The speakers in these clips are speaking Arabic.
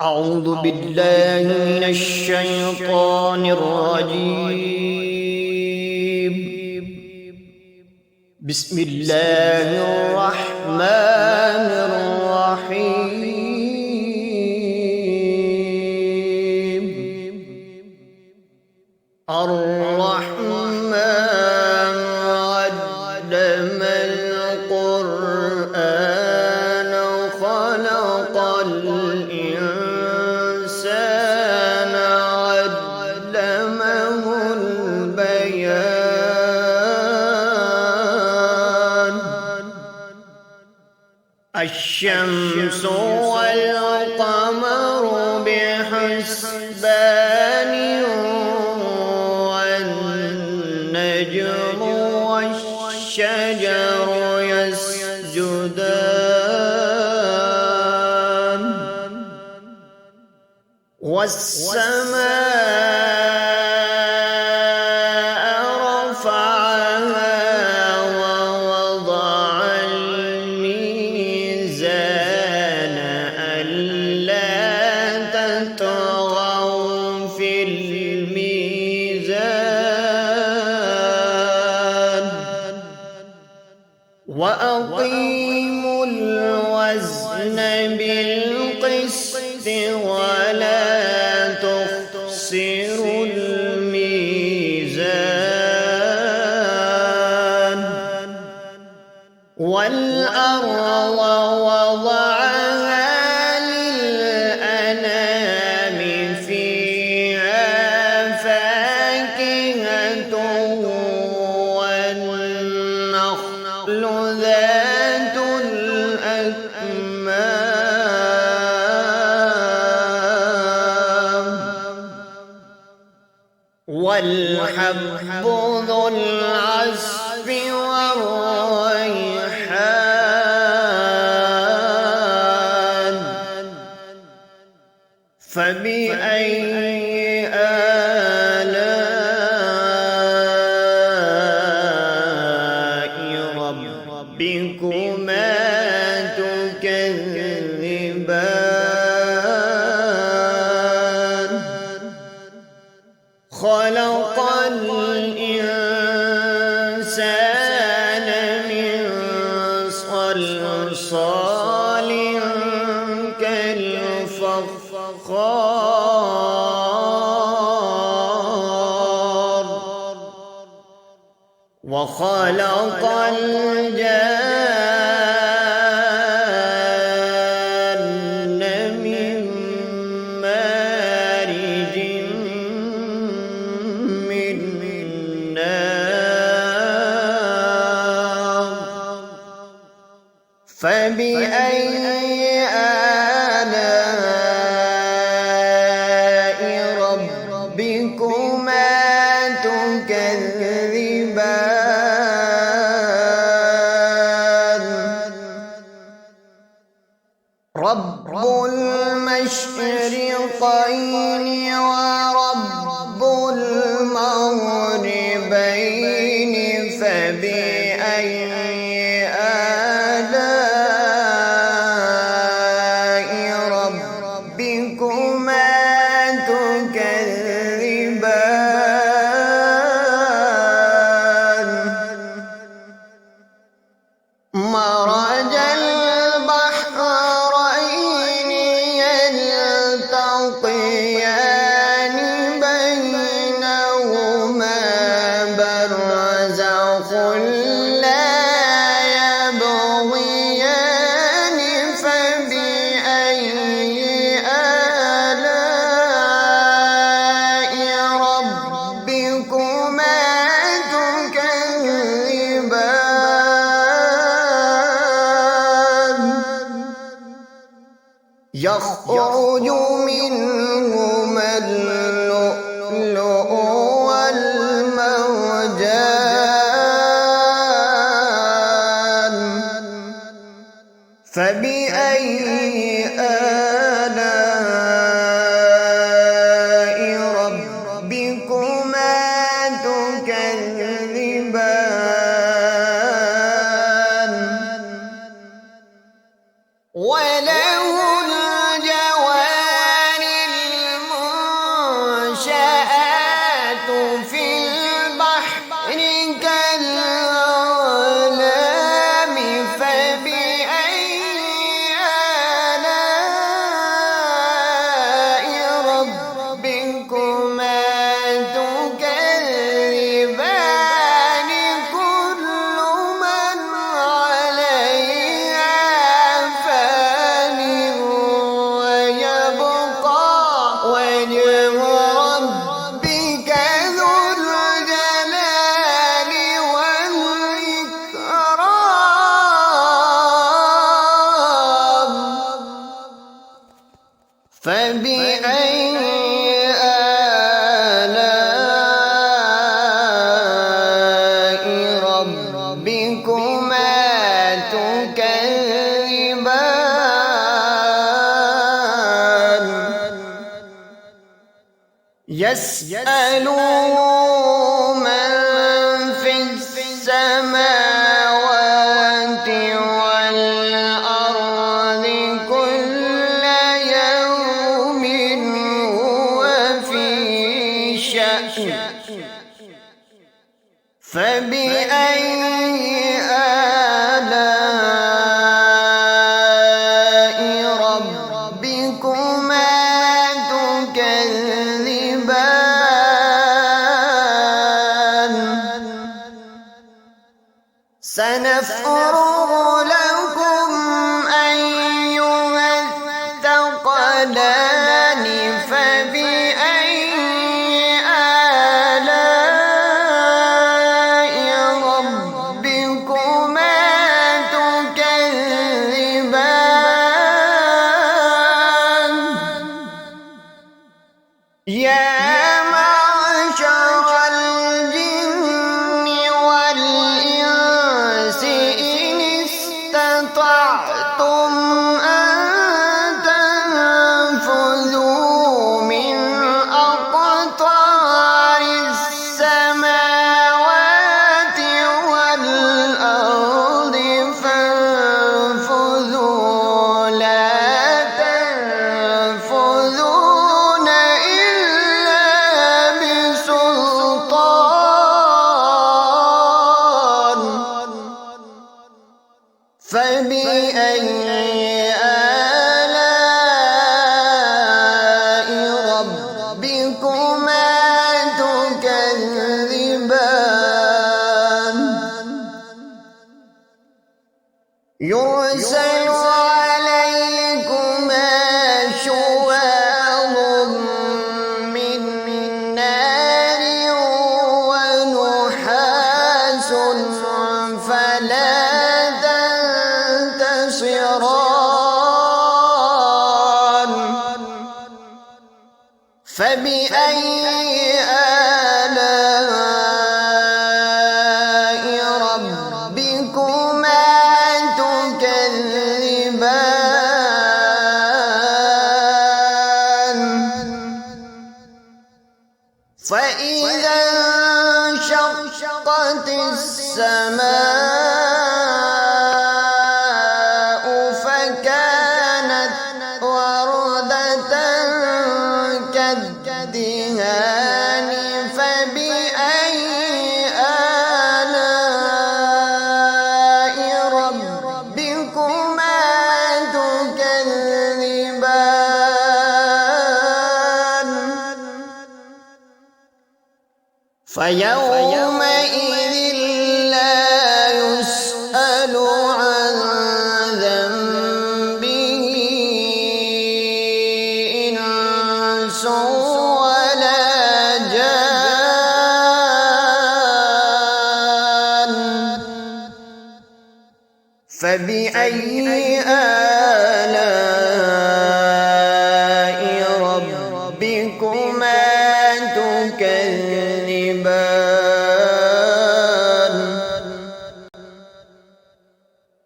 أعوذ بالله من الشيطان الرجيم. بسم الله الرحمن الرحيم. الرحمن علم القرآن خلق الإنسان علمه البيان. الشمس والقمر بحسبان والنجم والشجر يسجدان والسماء رفعها ووضع الميزان ألا تطغوا في الميزان وأقيموا الوزن بالقسط ولا تخسروا الميزان والأرض وضعها للأنام فيها فاكهة والنخل ذات الأكمام والحب ذو العصف والريحان. فبأي آلاء ربكما تكذبان؟ خلق الإنسان من صلصال كالفخار وخلق الجان من مارج من نار. فبأي آلاء ربكما تكذبان؟ رب المشرقين ورب المغربين. فبأي آلاء ربكما تكذبان؟ مرج البحرين يلتقيان بينهما برزخ لا يبغيان. فبأي آلاء ربكما تكذبان؟ يخرج منهما اللؤلؤ والمرجان. فبأي آلاء ربكما تكذبان؟ وله الجوار فبأي آلاء ربكما تكذبان يسأله من في السماوات والأرض كل يوم هو في شأن فبأي آلاء ربكما تكذبان سنفرغ لكم أيها الثقلان فبأي آلاء ربكما تكذبان يا معشر الجن والإنس إن استطعتم أن تنفذوا من أقطار السماوات والأرض فانفذوا لا تنفذون إلا بسلطان فبأي آلاء ربكما تكذبان يرسل عليكما شواظ من نار ونحاس فلا تنتصران فبأي آلاء ربكما تكذبان فإذا انشقت السماء فكانت وردة كالدهان فبأي آلاء ربكما تكذبان فيومئذ لا يسأل عن ذنبه إنس ولا جان فبأي آلاء ربكما تكذبان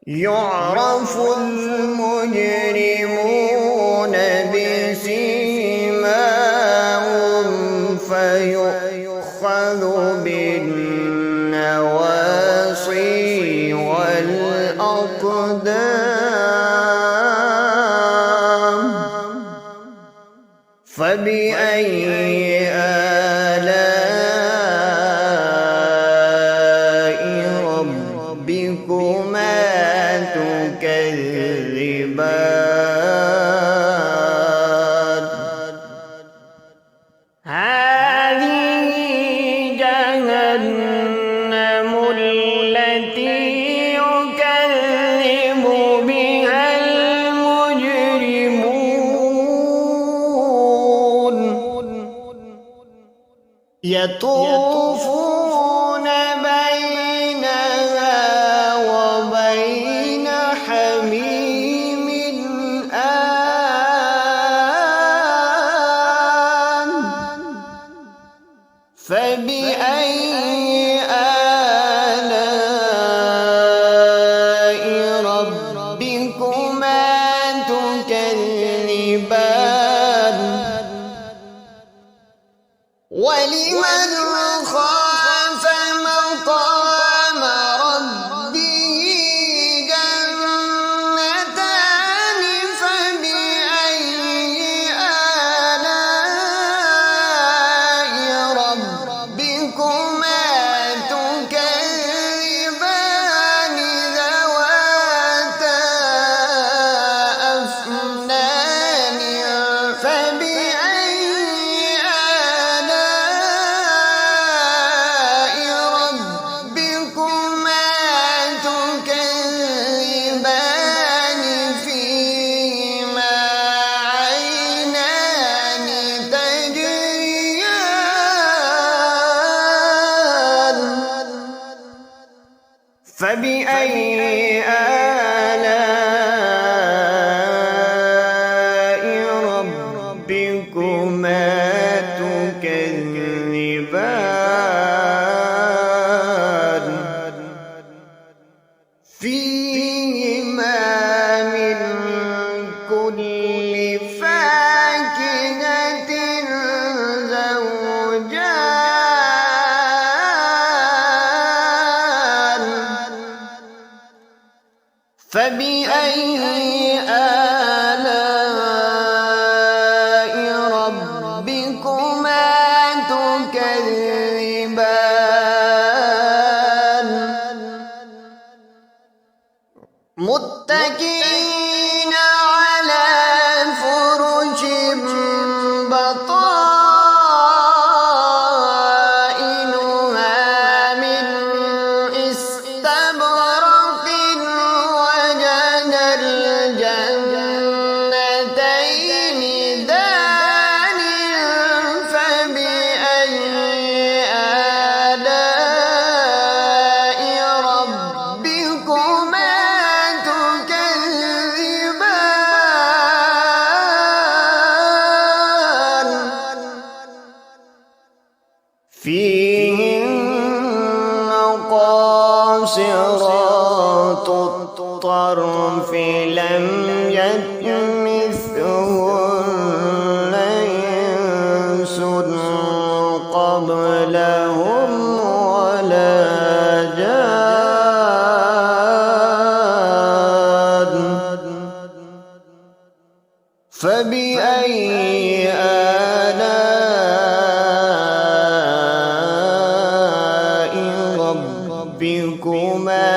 يعرف المجرمون بسيماهم فيؤخذ بالنواصي والأقدام فبأي آلاء ربكما تكذبان هذه جهنم التي يكذب بها المجرمون يطوفون بينها وبين حميم آن فبأي آلاء ربكما تكذبان ولمن خاف مقام ربه جنتان فبأي آلاء ربكما تكذبان ذواتا أفنان فبأي آلاء ربكما تكذبان فيهما عينان تجريان فبأي آلاء ربكما تكذبان فيهما من كل فاكهة زوجان فبأي آلاء ربكما تكذبان متكئين على فرش بطائنها من استبرق وجنى الجنتين دان فبأي آلاء ربكما تكذبان فيهن قاصرات الطرف لم يطمثهن إنس قبلهم ولا جان فبأي آلاء ربكما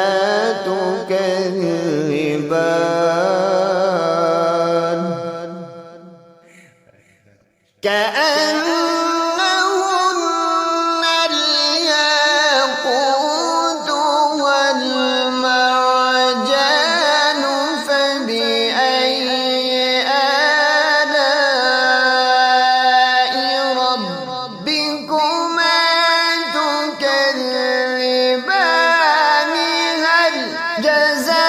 تكذبان كأنهن الياقوت والمرجان فبأي آلاء ربكما تكذبان هل جزاء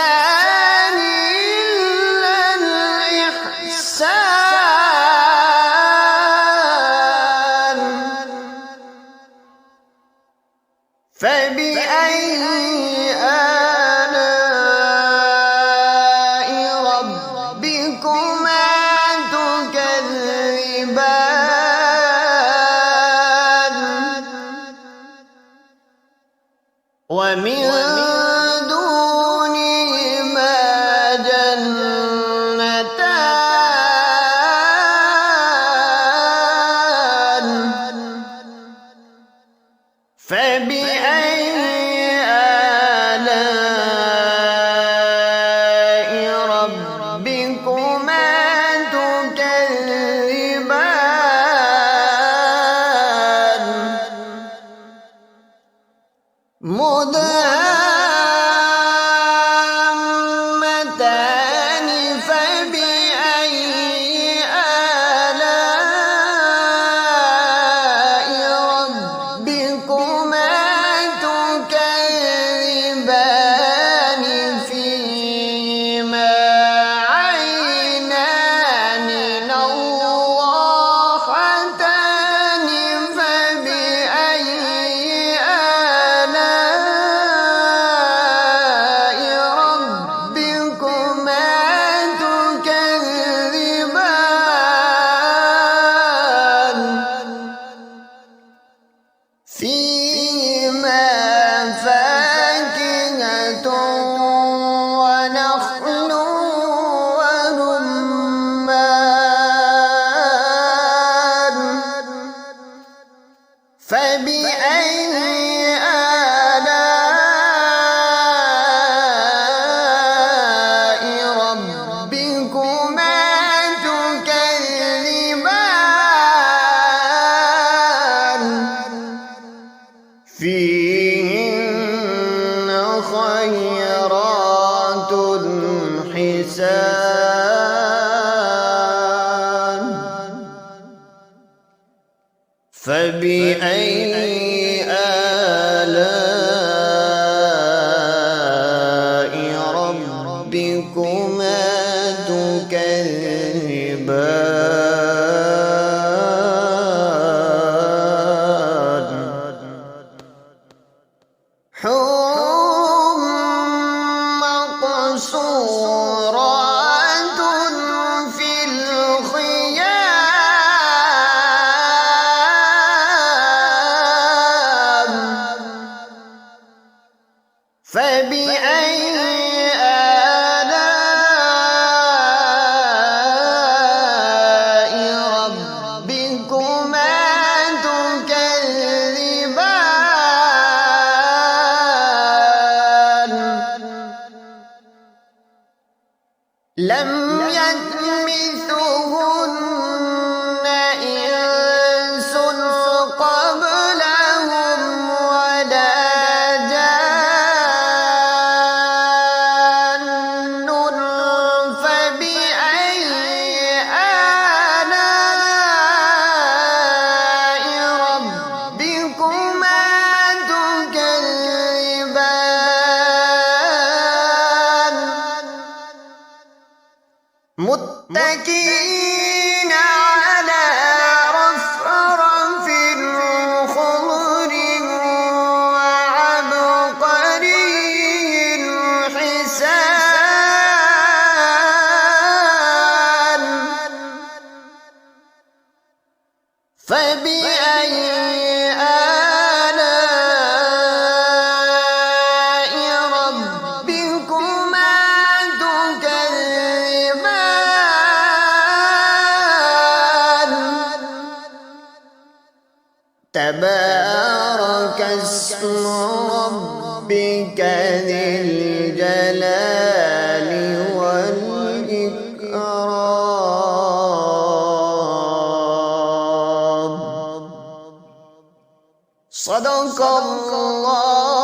الإحسان خيرات حسان فبأي آلاء ربكما تكذبان حور مقصورات في الخيام فبأي آلاء ربكما تكذبان لم يطمثهن إنس قبلهم ولا جان فبأي آلاء ربكما تكذبان متكئين على رفرف خضر وعبقري حسان فبأي آلاء ربكما تكذبان تبارك اسم ربك ذي الجلال والإكرام صدق الله